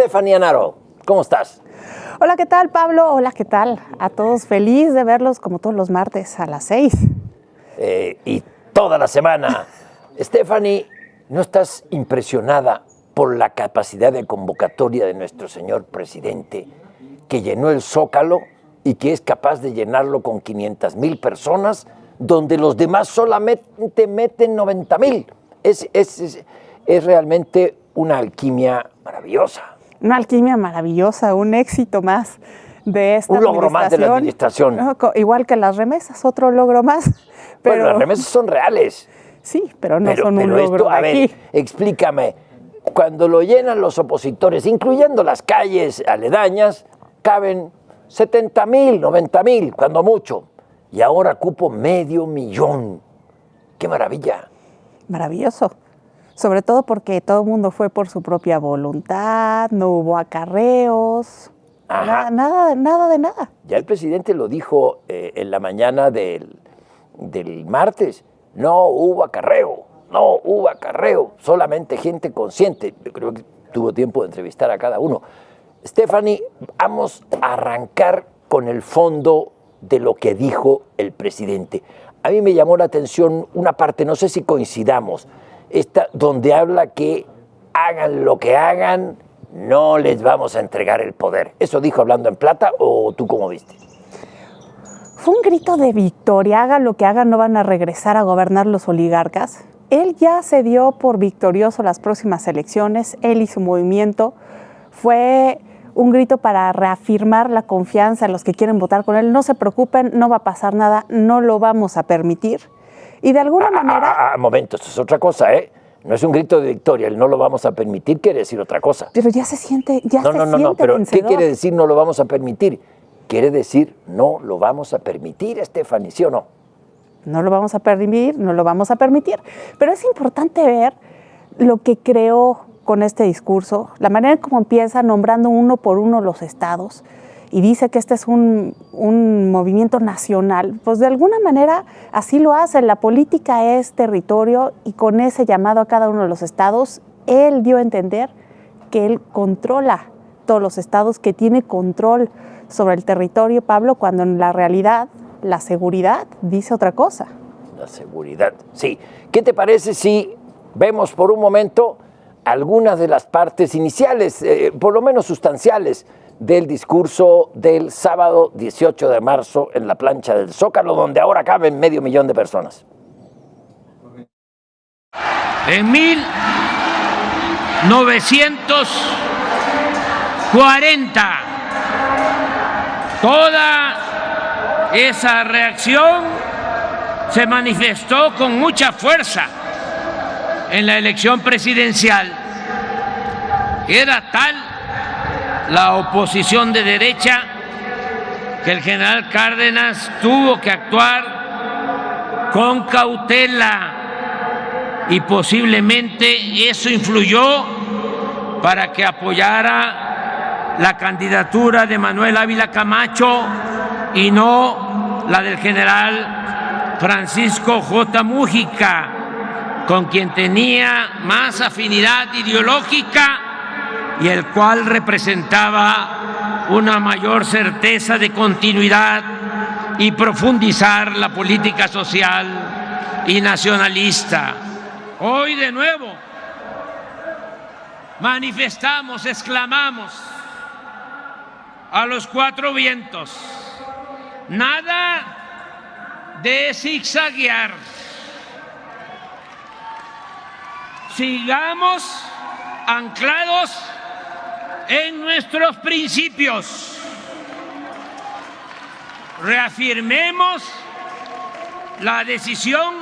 Stephanie Anaro, ¿cómo estás? Hola, ¿qué tal, Pablo? Hola, ¿qué tal? A todos, feliz de verlos como todos los martes a las 6. Y toda la semana. Stephanie, ¿no estás impresionada por la capacidad de convocatoria de nuestro señor presidente, que llenó el Zócalo y que es capaz de llenarlo con 500,000 personas, donde los demás solamente meten 90,000? Es realmente una alquimia maravillosa. Una alquimia maravillosa, un éxito más de esta Un logro más de la administración. Igual que las remesas, otro logro más. Pero las remesas son reales. Sí, pero no son un logro esto, a ver, explícame. Cuando lo llenan los opositores, incluyendo las calles aledañas, caben 70,000, 90,000, cuando mucho. Y ahora cupo 500,000. ¡Qué maravilla! Maravilloso. Sobre todo porque todo el mundo fue por su propia voluntad, no hubo acarreos, nada de nada. Ya el presidente lo dijo en la mañana del martes. No hubo acarreo, solamente gente consciente. Yo creo que tuvo tiempo de entrevistar a cada uno. Stephanie, vamos a arrancar con el fondo de lo que dijo el presidente. A mí me llamó la atención una parte, no sé si coincidamos, donde habla que hagan lo que hagan, no les vamos a entregar el poder. ¿Eso dijo hablando en plata o tú cómo viste? Fue un grito de victoria, hagan lo que hagan, no van a regresar a gobernar los oligarcas. Él ya se dio por victorioso las próximas elecciones, él y su movimiento. Fue un grito para reafirmar la confianza en los que quieren votar con él. No se preocupen, no va a pasar nada, no lo vamos a permitir. Y de alguna manera... Momento, esto es otra cosa, ¿eh? No es un grito de victoria, el no lo vamos a permitir quiere decir otra cosa. Pero ya se siente, No, pero vencedor. ¿Qué quiere decir no lo vamos a permitir? Quiere decir no lo vamos a permitir, Stephanie, ¿sí o no? No lo vamos a permitir, no lo vamos a permitir. Pero es importante ver lo que creó con este discurso, la manera en cómo empieza nombrando uno por uno los estados y dice que este es un movimiento nacional. Pues de alguna manera así lo hace. La política es territorio y con ese llamado a cada uno de los estados, él dio a entender que él controla todos los estados, que tiene control sobre el territorio, Pablo, cuando en la realidad la seguridad dice otra cosa. La seguridad, sí. ¿Qué te parece si vemos por un momento algunas de las partes iniciales, por lo menos sustanciales, del discurso del sábado 18 de marzo en la plancha del Zócalo, donde ahora caben 500,000 de personas? En 1940, toda esa reacción se manifestó con mucha fuerza en la elección presidencial. Era tal la oposición de derecha que el general Cárdenas tuvo que actuar con cautela y posiblemente eso influyó para que apoyara la candidatura de Manuel Ávila Camacho y no la del general Francisco J. Mújica, con quien tenía más afinidad ideológica y el cual representaba una mayor certeza de continuidad y profundizar la política social y nacionalista. Hoy de nuevo manifestamos, exclamamos a los cuatro vientos: nada de zigzaguear. Sigamos anclados en nuestros principios. Reafirmemos la decisión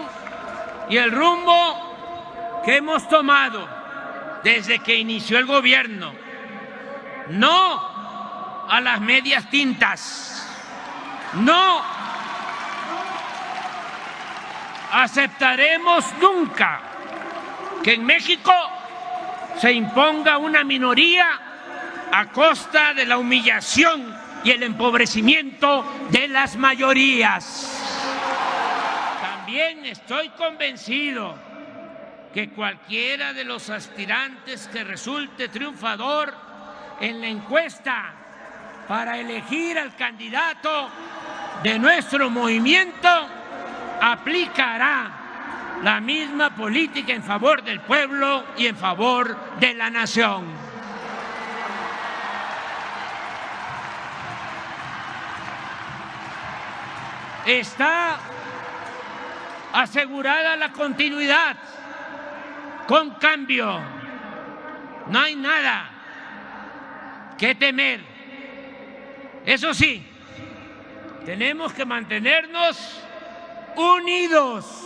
y el rumbo que hemos tomado desde que inició el gobierno. No a las medias tintas. No aceptaremos nunca que en México se imponga una minoría a costa de la humillación y el empobrecimiento de las mayorías. También estoy convencido que cualquiera de los aspirantes que resulte triunfador en la encuesta para elegir al candidato de nuestro movimiento aplicará la misma política en favor del pueblo y en favor de la nación. Está asegurada la continuidad con cambio. No hay nada que temer. Eso sí, tenemos que mantenernos unidos.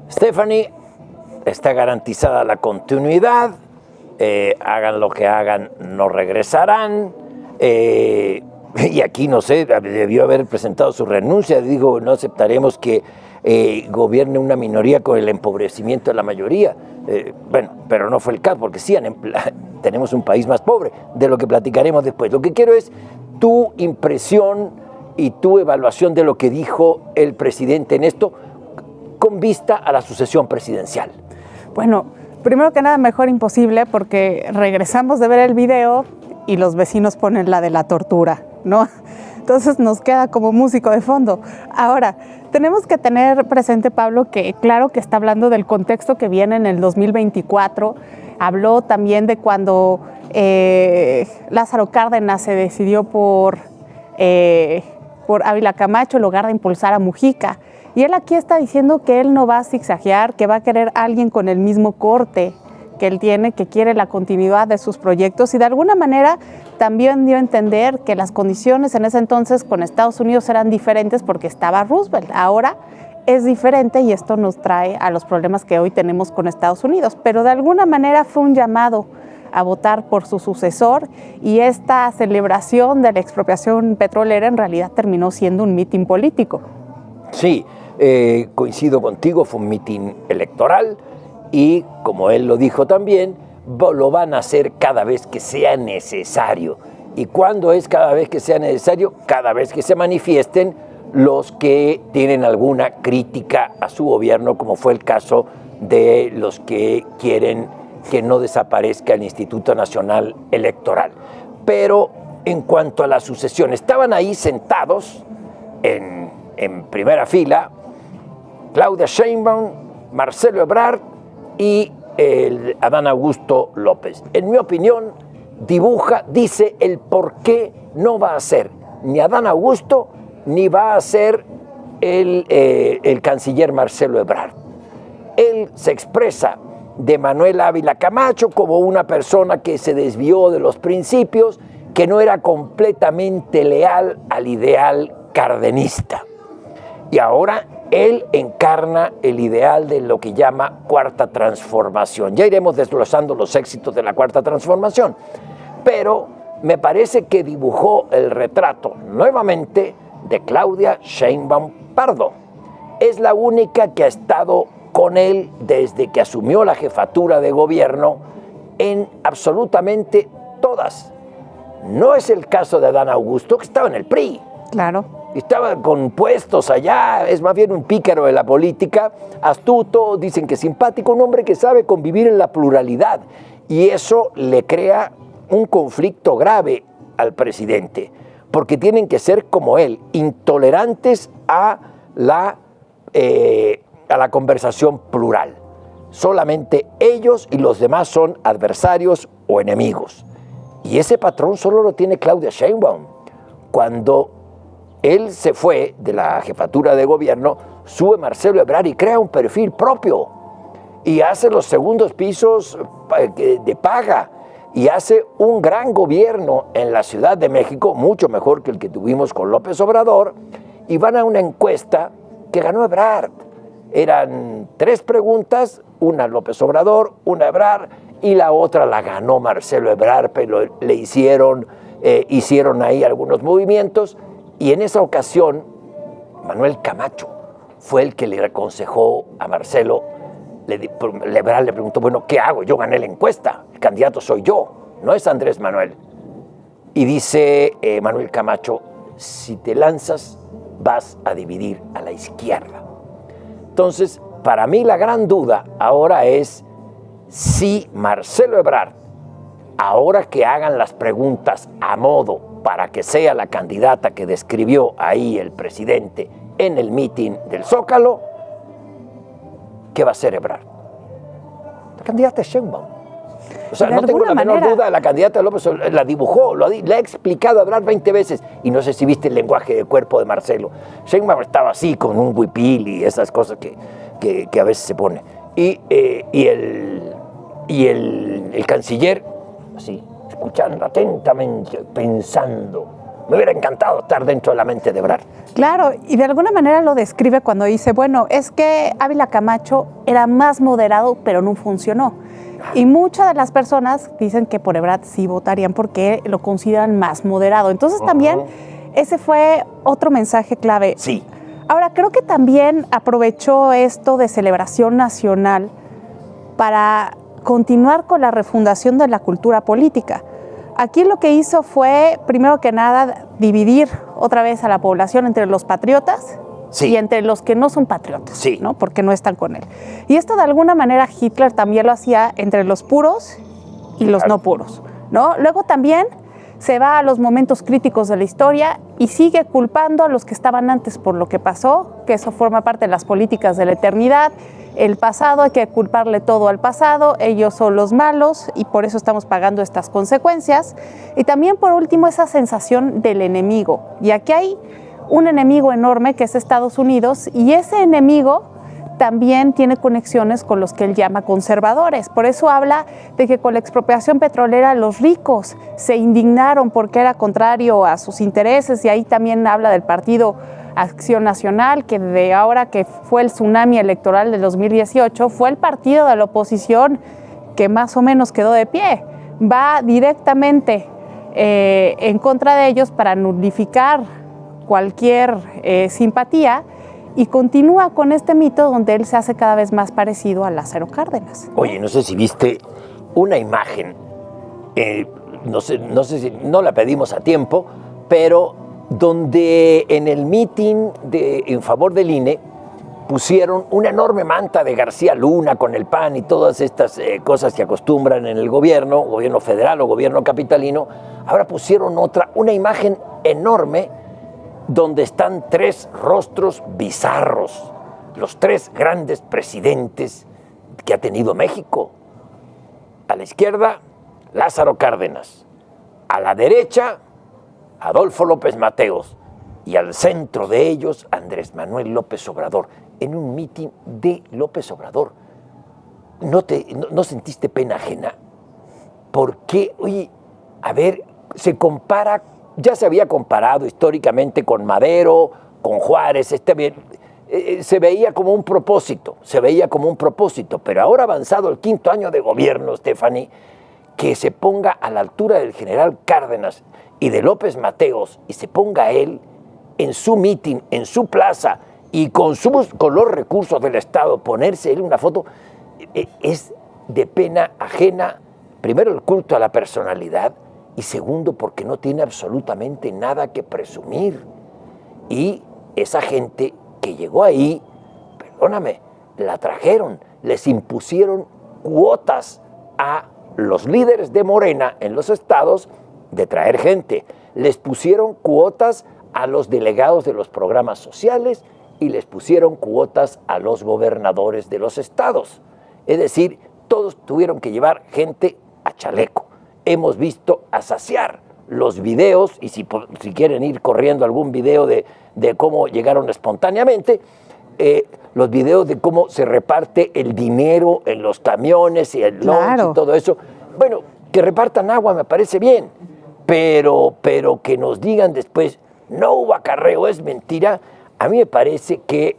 Stephanie, está garantizada la continuidad, hagan lo que hagan, no regresarán, y aquí no sé, debió haber presentado su renuncia, digo, no aceptaremos que gobierne una minoría con el empobrecimiento de la mayoría, bueno, pero no fue el caso, porque sí, tenemos un país más pobre, de lo que platicaremos después. Lo que quiero es tu impresión y tu evaluación de lo que dijo el presidente en esto, con vista a la sucesión presidencial. Bueno, primero que nada, mejor imposible, porque regresamos de ver el video y los vecinos ponen la de la tortura, ¿no? Entonces nos queda como músico de fondo. Ahora, tenemos que tener presente, Pablo, que claro que está hablando del contexto que viene en el 2024. Habló también de cuando Lázaro Cárdenas se decidió por Ávila Camacho en lugar de impulsar a Mujica. Y él aquí está diciendo que él no va a zigzaguear, que va a querer a alguien con el mismo corte que él tiene, que quiere la continuidad de sus proyectos, y de alguna manera también dio a entender que las condiciones en ese entonces con Estados Unidos eran diferentes porque estaba Roosevelt. Ahora es diferente y esto nos trae a los problemas que hoy tenemos con Estados Unidos, pero de alguna manera fue un llamado a votar por su sucesor, y esta celebración de la expropiación petrolera en realidad terminó siendo un mitin político. Sí, coincido contigo, fue un mitin electoral y, como él lo dijo también, lo van a hacer cada vez que sea necesario. ¿Y cuándo es cada vez que sea necesario? Cada vez que se manifiesten los que tienen alguna crítica a su gobierno, como fue el caso de los que quieren que no desaparezca el Instituto Nacional Electoral. Pero en cuanto a la sucesión, estaban ahí sentados en primera fila Claudia Sheinbaum, Marcelo Ebrard y Adán Augusto López. En mi opinión, dice el por qué no va a ser ni Adán Augusto ni va a ser el canciller Marcelo Ebrard. Él se expresa de Manuel Ávila Camacho como una persona que se desvió de los principios, que no era completamente leal al ideal cardenista. Y ahora él encarna el ideal de lo que llama Cuarta Transformación. Ya iremos desglosando los éxitos de la Cuarta Transformación, pero me parece que dibujó el retrato nuevamente de Claudia Sheinbaum Pardo. Es la única que ha estado con él desde que asumió la jefatura de gobierno en absolutamente todas. No es el caso de Adán Augusto, que estaba en el PRI. Claro. Estaba con puestos allá, es más bien un pícaro de la política, astuto, dicen que simpático, un hombre que sabe convivir en la pluralidad. Y eso le crea un conflicto grave al presidente, porque tienen que ser como él, intolerantes a la conversación plural. Solamente ellos y los demás son adversarios o enemigos. Y ese patrón solo lo tiene Claudia Sheinbaum. Cuando él se fue de la jefatura de gobierno, sube Marcelo Ebrard y crea un perfil propio y hace los segundos pisos de paga y hace un gran gobierno en la Ciudad de México, mucho mejor que el que tuvimos con López Obrador, y van a una encuesta que ganó Ebrard. Eran 3 preguntas, una López Obrador, una Ebrard y la otra la ganó Marcelo Ebrard, pero le hicieron ahí algunos movimientos. Y en esa ocasión, Manuel Camacho fue el que le aconsejó a Marcelo. Ebrard le preguntó, bueno, ¿qué hago? Yo gané la encuesta, el candidato soy yo, no es Andrés Manuel. Y dice Manuel Camacho, si te lanzas, vas a dividir a la izquierda. Entonces, para mí la gran duda ahora es si Marcelo Ebrard, ahora que hagan las preguntas a modo para que sea la candidata que describió ahí el presidente en el mitin del Zócalo, ¿qué va a hacer Ebrard? La candidata es Sheinbaum. O sea, no tengo la menor duda, la candidata López la dibujó, le ha explicado a Ebrard 20 veces, y no sé si viste el lenguaje de cuerpo de Marcelo. Sheinbaum estaba así, con un huipil y esas cosas que a veces se pone. Y el canciller, así, escuchando atentamente, pensando. Me hubiera encantado estar dentro de la mente de Ebrard. Claro, y de alguna manera lo describe cuando dice, bueno, es que Ávila Camacho era más moderado, pero no funcionó. Y muchas de las personas dicen que por Ebrard sí votarían porque lo consideran más moderado. Entonces también ese fue otro mensaje clave. Sí. Ahora, creo que también aprovechó esto de celebración nacional para continuar con la refundación de la cultura política. Aquí lo que hizo fue, primero que nada, dividir otra vez a la población entre los patriotas y entre los que no son patriotas, ¿no? Porque no están con él. Y esto de alguna manera Hitler también lo hacía entre los puros y los no puros, ¿no? Luego también se va a los momentos críticos de la historia y sigue culpando a los que estaban antes por lo que pasó, que eso forma parte de las políticas de la eternidad. El pasado, hay que culparle todo al pasado, ellos son los malos y por eso estamos pagando estas consecuencias. Y también, por último, esa sensación del enemigo. Y aquí hay un enemigo enorme que es Estados Unidos, y ese enemigo también tiene conexiones con los que él llama conservadores. Por eso habla de que con la expropiación petrolera los ricos se indignaron porque era contrario a sus intereses, y ahí también habla del partido Acción Nacional, que de ahora que fue el tsunami electoral de 2018, fue el partido de la oposición que más o menos quedó de pie. Va directamente en contra de ellos para nulificar cualquier simpatía, y continúa con este mito donde él se hace cada vez más parecido a Lázaro Cárdenas. Oye, no sé si viste una imagen, no sé si no la pedimos a tiempo, pero donde en el mitin en favor del INE pusieron una enorme manta de García Luna con el PAN y todas estas cosas que acostumbran en el gobierno federal o gobierno capitalino. Ahora pusieron una imagen enorme donde están tres rostros bizarros, los tres grandes presidentes que ha tenido México. A la izquierda, Lázaro Cárdenas. A la derecha, Adolfo López Mateos, y al centro de ellos, Andrés Manuel López Obrador, en un mitin de López Obrador. ¿No sentiste pena ajena? Porque, oye, a ver, se compara, ya se había comparado históricamente con Madero, con Juárez, se veía como un propósito, pero ahora avanzado el 5º año de gobierno, Stephanie, que se ponga a la altura del general Cárdenas y de López Mateos, y se ponga él en su mitin, en su plaza, y con los recursos del Estado, ponerse él una foto, es de pena ajena. Primero, el culto a la personalidad, y segundo, porque no tiene absolutamente nada que presumir. Y esa gente que llegó ahí, perdóname, la trajeron, les impusieron cuotas a los líderes de Morena en los estados de traer gente, les pusieron cuotas a los delegados de los programas sociales y les pusieron cuotas a los gobernadores de los estados. Es decir, todos tuvieron que llevar gente a chaleco. Hemos visto a saciar los videos, y si quieren ir corriendo algún video de cómo llegaron espontáneamente, los videos de cómo se reparte el dinero en los camiones y el lunch y todo eso. Bueno, que repartan agua me parece bien, pero que nos digan después, no hubo acarreo, es mentira. A mí me parece que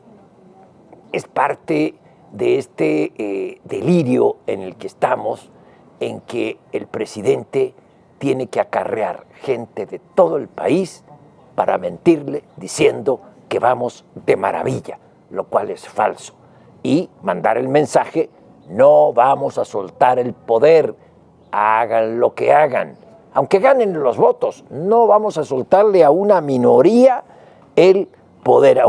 es parte de este delirio en el que estamos, en que el presidente tiene que acarrear gente de todo el país para mentirle diciendo que vamos de maravilla, lo cual es falso, y mandar el mensaje: no vamos a soltar el poder, hagan lo que hagan, aunque ganen los votos, no vamos a soltarle a una minoría el poder,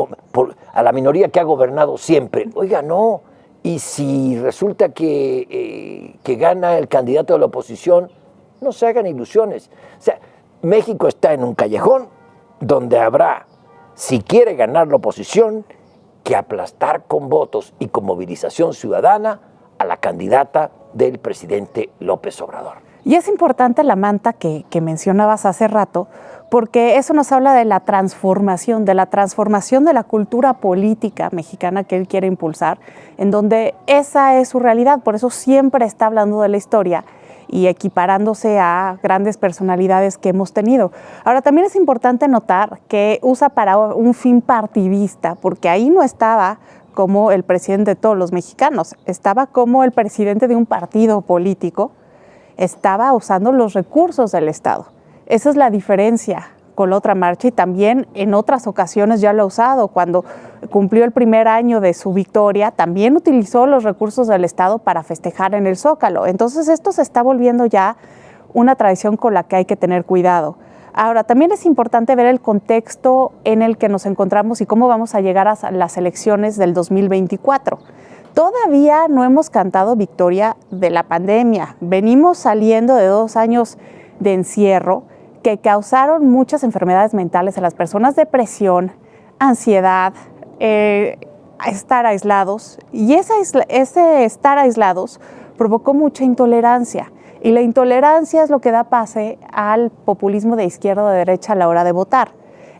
a la minoría que ha gobernado siempre. Oiga, no, Y si resulta que gana el candidato de la oposición, no se hagan ilusiones. O sea, México está en un callejón donde habrá, si quiere ganar la oposición, que aplastar con votos y con movilización ciudadana a la candidata del presidente López Obrador. Y es importante la manta que mencionabas hace rato, porque eso nos habla de la transformación de la cultura política mexicana que él quiere impulsar, en donde esa es su realidad. Por eso siempre está hablando de la historia y equiparándose a grandes personalidades que hemos tenido. Ahora, también es importante notar que usa para un fin partidista, porque ahí no estaba como el presidente de todos los mexicanos, estaba como el presidente de un partido político, estaba usando los recursos del Estado. Esa es la diferencia con la otra marcha, y también en otras ocasiones ya lo ha usado. Cuando cumplió el primer año de su victoria, también utilizó los recursos del Estado para festejar en el Zócalo. Entonces esto se está volviendo ya una tradición con la que hay que tener cuidado. Ahora, también es importante ver el contexto en el que nos encontramos y cómo vamos a llegar a las elecciones del 2024. Todavía no hemos cantado victoria de la pandemia. Venimos saliendo de 2 años de encierro que causaron muchas enfermedades mentales a las personas, depresión, ansiedad, estar aislados. Y ese estar aislados provocó mucha intolerancia. Y la intolerancia es lo que da pase al populismo de izquierda o de derecha a la hora de votar.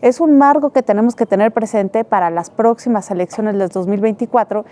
Es un marco que tenemos que tener presente para las próximas elecciones del 2024.